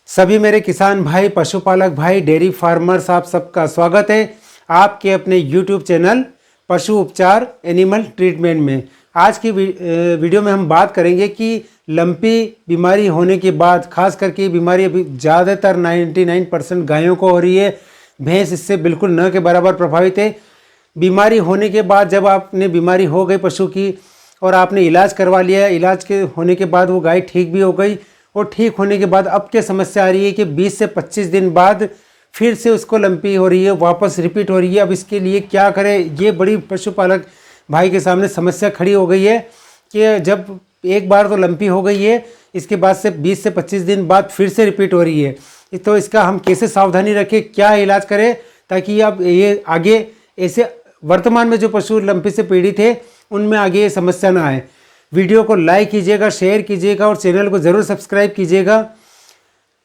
सभी मेरे किसान भाई, पशुपालक भाई, डेयरी फार्मर्स, आप सबका स्वागत है आपके अपने YouTube चैनल पशु उपचार एनिमल ट्रीटमेंट में। आज की वीडियो में हम बात करेंगे कि लंपी बीमारी होने के बाद, खास करके ये बीमारी अभी ज़्यादातर 99% गायों को हो रही है। भैंस इससे बिल्कुल न के बराबर प्रभावित है। बीमारी होने के बाद जब आपने बीमारी हो गई पशु की और आपने इलाज करवा लिया, इलाज के होने के बाद वो गाय ठीक भी हो गई और ठीक होने के बाद अब क्या समस्या आ रही है कि 20 से 25 दिन बाद फिर से उसको लंपी हो रही है, वापस रिपीट हो रही है। अब इसके लिए क्या करें, ये बड़ी पशुपालक भाई के सामने समस्या खड़ी हो गई है कि जब एक बार तो लंपी हो गई है, इसके बाद से 20 से 25 दिन बाद फिर से रिपीट हो रही है। तो इसका हम कैसे सावधानी रखें, क्या इलाज करें ताकि अब ये आगे ऐसे वर्तमान में जो पशु लंपी से पीड़ित है उनमें आगे ये समस्या ना आए। वीडियो को लाइक कीजिएगा, शेयर कीजिएगा और चैनल को ज़रूर सब्सक्राइब कीजिएगा,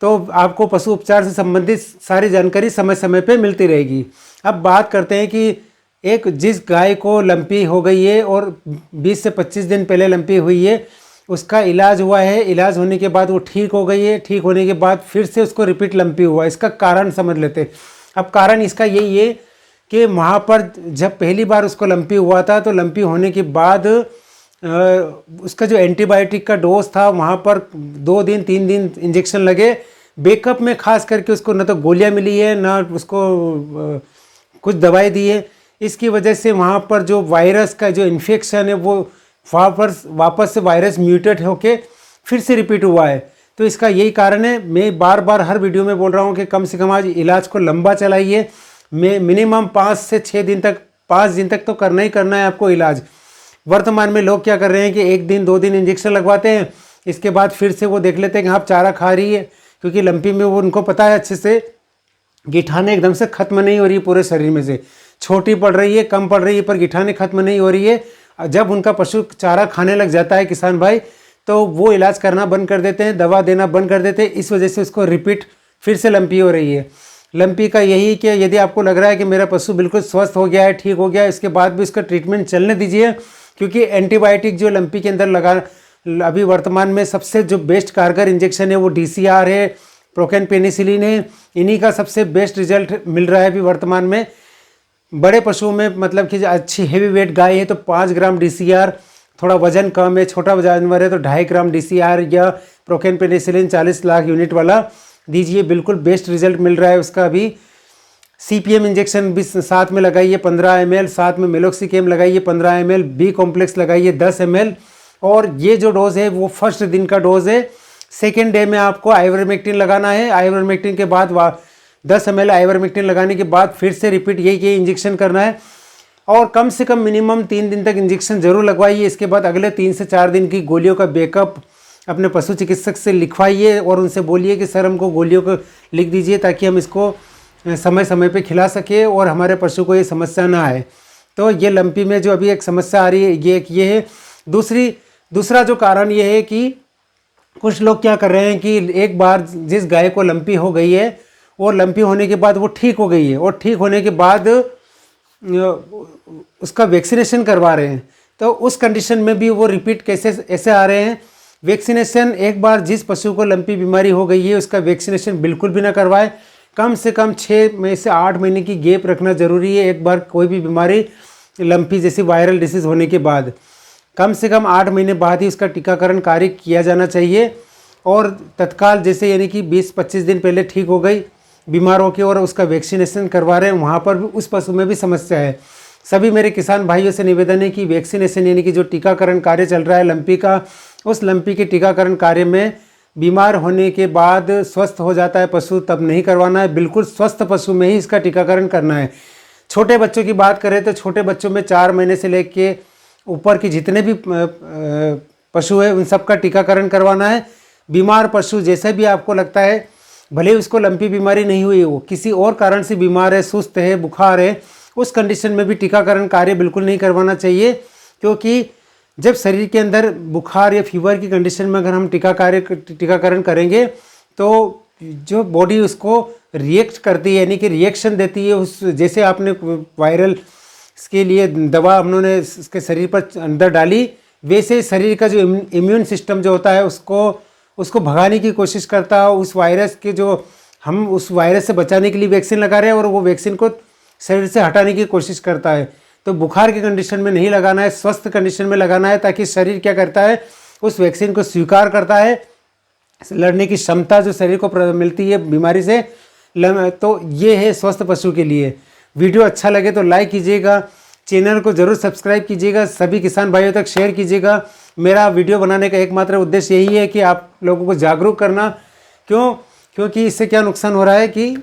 तो आपको पशु उपचार से संबंधित सारी जानकारी समय समय पे मिलती रहेगी। अब बात करते हैं कि एक जिस गाय को लंपी हो गई है और 20 से 25 दिन पहले लंपी हुई है, उसका इलाज हुआ है। इलाज होने के बाद वो ठीक हो गई है। ठीक होने के बाद फिर से उसको रिपीट लंपी हुआ। इसका कारण समझ लेते हैं। अब कारण इसका यही है कि वहाँ पर जब पहली बार उसको लंपी हुआ था तो लंपी होने के बाद उसका जो एंटीबायोटिक का डोज था वहाँ पर 2 दिन 3 दिन इंजेक्शन लगे। बैकअप में खास करके उसको न तो गोलियाँ मिली है, न उसको कुछ दवाई दी है। इसकी वजह से वहाँ पर जो वायरस का जो इन्फेक्शन है वो वापस से वायरस म्यूटेट होके फिर से रिपीट हुआ है। तो इसका यही कारण है। मैं बार बार हर वीडियो में बोल रहा हूँ कि कम से कम आज इलाज को लंबा चलाइए। मैं मिनिमम 5 से 6 दिन तक, 5 दिन तक तो करना ही करना है आपको इलाज। वर्तमान में लोग क्या कर रहे हैं कि 1 दिन 2 दिन इंजेक्शन लगवाते हैं, इसके बाद फिर से वो देख लेते हैं कि आप चारा खा रही है, क्योंकि लंपी में वो उनको पता है अच्छे से गिठाने एकदम से खत्म नहीं हो रही है पूरे शरीर में से, छोटी पड़ रही है, कम पड़ रही है, पर गिठाने खत्म नहीं हो रही है। जब उनका पशु चारा खाने लग जाता है किसान भाई, तो वो इलाज करना बंद कर देते हैं, दवा देना बंद कर देते हैं। इस वजह से उसको रिपीट फिर से लंपी हो रही है। लंपी का यही कि यदि आपको लग रहा है कि मेरा पशु बिल्कुल स्वस्थ हो गया है, ठीक हो गया है, इसके बाद भी उसका ट्रीटमेंट चलने दीजिए, क्योंकि एंटीबायोटिक जो लंपी के अंदर लगा अभी वर्तमान में सबसे जो बेस्ट कारगर इंजेक्शन है वो DCR है, प्रोकेन पेनिसिलिन है। इन्हीं का सबसे बेस्ट रिजल्ट मिल रहा है अभी वर्तमान में। बड़े पशुओं में मतलब कि अच्छी हेवी वेट गाय है तो 5 ग्राम DCR, थोड़ा वजन कम है, छोटा जानवर है तो 2.5 ग्राम DCR या प्रोकेन पेनिसिलिन 40 लाख यूनिट वाला दीजिए। बिल्कुल बेस्ट रिजल्ट मिल रहा है उसका। अभी CPM इंजेक्शन भी साथ में लगाइए 15 ml, साथ में मेलोक्सिकेम लगाइए 15 ml, B कॉम्प्लेक्स लगाइए 10 ml। और ये जो डोज है वो फर्स्ट दिन का डोज है। सेकेंड डे में आपको आइवरमेक्टिन लगाना है। आइवरमेक्टिन के बाद 10 ml आइवरमेक्टिन लगाने के बाद फिर से रिपीट यही इंजेक्शन करना है और कम से कम मिनिमम 3 दिन तक इंजेक्शन जरूर लगवाइए। इसके बाद अगले 3 से 4 दिन की गोलियों का बैकअप अपने पशु चिकित्सक से लिखवाइए और उनसे बोलिए कि सर हमको गोलियों को लिख दीजिए ताकि हम इसको समय समय पे खिला सके और हमारे पशु को ये समस्या ना आए। तो ये लंपी में जो अभी एक समस्या आ रही है ये है। दूसरा जो कारण ये है कि कुछ लोग क्या कर रहे हैं कि एक बार जिस गाय को लंपी हो गई है और लंपी होने के बाद वो ठीक हो गई है और ठीक होने के बाद उसका वैक्सीनेशन करवा रहे हैं, तो उस कंडीशन में भी वो रिपीट कैसे ऐसे आ रहे हैं। वैक्सीनेशन एक बार जिस पशु को लंपी बीमारी हो गई है उसका वैक्सीनेशन बिल्कुल भी ना करवाए। कम से कम 6 में से 8 महीने की गैप रखना जरूरी है। एक बार कोई भी बीमारी लंपी जैसी वायरल डिसीज होने के बाद कम से कम 8 महीने बाद ही उसका टीकाकरण कार्य किया जाना चाहिए। और तत्काल जैसे यानी कि 20-25 दिन पहले ठीक हो गई बीमार होकर और उसका वैक्सीनेशन करवा रहे हैं, वहाँ पर भी उस पशु में भी समस्या है। सभी मेरे किसान भाइयों से निवेदन है कि वैक्सीनेशन यानी कि जो टीकाकरण कार्य चल रहा है लंपी का, उस लंपी के टीकाकरण कार्य में बीमार होने के बाद स्वस्थ हो जाता है पशु तब नहीं करवाना है। बिल्कुल स्वस्थ पशु में ही इसका टीकाकरण करना है। छोटे बच्चों की बात करें तो छोटे बच्चों में 4 महीने से लेके ऊपर के जितने भी पशु है उन सब का टीकाकरण करवाना है। बीमार पशु जैसे भी आपको लगता है, भले उसको लंपी बीमारी नहीं हुई, वो किसी और कारण से बीमार है, सुस्त है, बुखार है, उस कंडीशन में भी टीकाकरण कार्य बिल्कुल नहीं करवाना चाहिए। क्योंकि जब शरीर के अंदर बुखार या फीवर की कंडीशन में अगर हम टीकाकरण करेंगे तो जो बॉडी उसको रिएक्ट करती है, यानी कि रिएक्शन देती है। उस जैसे आपने वायरल के लिए दवा उन्होंने इसके शरीर पर अंदर डाली, वैसे शरीर का जो इम्यून सिस्टम जो होता है उसको भगाने की कोशिश करता है, उस वायरस के जो हम उस वायरस से बचाने के लिए वैक्सीन लगा रहे हैं और वो वैक्सीन को शरीर से हटाने की कोशिश करता है। तो बुखार की कंडीशन में नहीं लगाना है, स्वस्थ कंडीशन में लगाना है, ताकि शरीर क्या करता है, उस वैक्सीन को स्वीकार करता है, लड़ने की क्षमता जो शरीर को मिलती है बीमारी से। तो ये है स्वस्थ पशु के लिए। वीडियो अच्छा लगे तो लाइक कीजिएगा, चैनल को जरूर सब्सक्राइब कीजिएगा, सभी किसान भाइयों तक शेयर कीजिएगा। मेरा वीडियो बनाने का एकमात्र उद्देश्य यही है कि आप लोगों को जागरूक करना। क्योंकि इससे क्या नुकसान हो रहा है कि